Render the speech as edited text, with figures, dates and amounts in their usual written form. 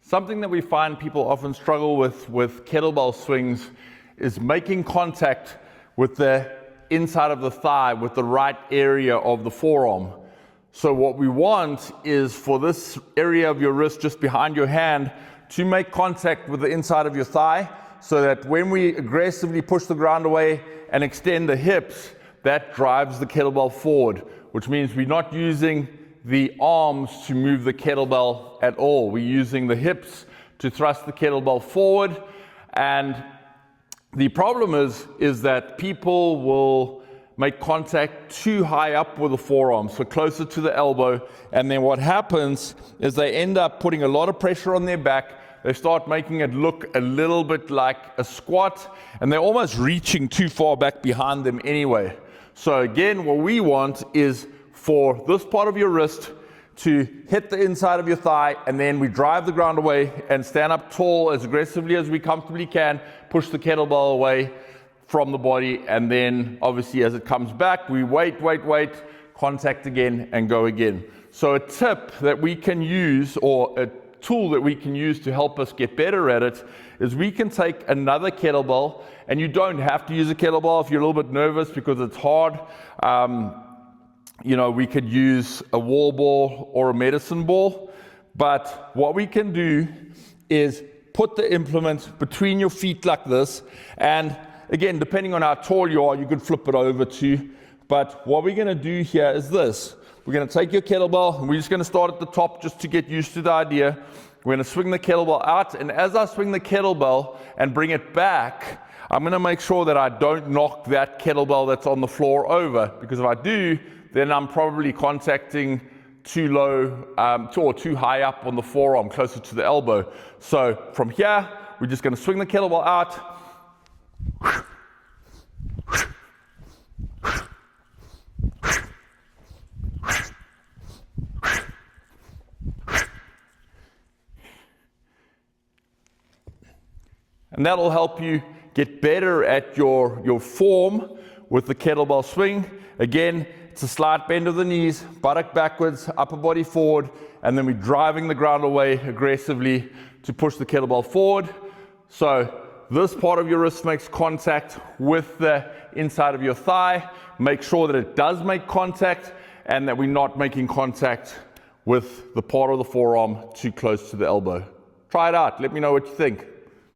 Something that we find people often struggle with kettlebell swings is making contact with the inside of the thigh, with the right area of the forearm. So what we want is for this area of your wrist just behind your hand to make contact with the inside of your thigh, so that when we aggressively push the ground away and extend the hips, that drives the kettlebell forward, which means we're not using the arms to move the kettlebell at all. We're using the hips to thrust the kettlebell forward. And the problem is that people will make contact too high up with the forearm, so closer to the elbow, and then what happens is they end up putting a lot of pressure on their back. They start making it look a little bit like a squat, and they're almost reaching too far back behind them anyway. So again, what we want is for this part of your wrist to hit the inside of your thigh, and then we drive the ground away and stand up tall as aggressively as we comfortably can, push the kettlebell away from the body, and then obviously as it comes back, we wait, contact again and go again. So a tip that we can use, or a tool that we can use to help us get better at it, is we can take another kettlebell, and you don't have to use a kettlebell if you're a little bit nervous because it's hard. We could use a wall ball or a medicine ball, but what we can do is put the implement between your feet like this, and again, depending on how tall you are, you could flip it over too. But what we're going to do here is this. We're going to take your kettlebell, and we're just going to start at the top just to get used to the idea. We're going to swing the kettlebell out, and as I swing the kettlebell and bring it back, I'm going to make sure that I don't knock that kettlebell that's on the floor over, because if I do, then I'm probably contacting too low or too high up on the forearm, closer to the elbow. So from here, we're just going to swing the kettlebell out. And that'll help you get better at your form with the kettlebell swing. Again, it's a slight bend of the knees, buttock backwards, upper body forward, and then we're driving the ground away aggressively to push the kettlebell forward. So this part of your wrist makes contact with the inside of your thigh. Make sure that it does make contact and that we're not making contact with the part of the forearm too close to the elbow. Try it out. Let me know what you think.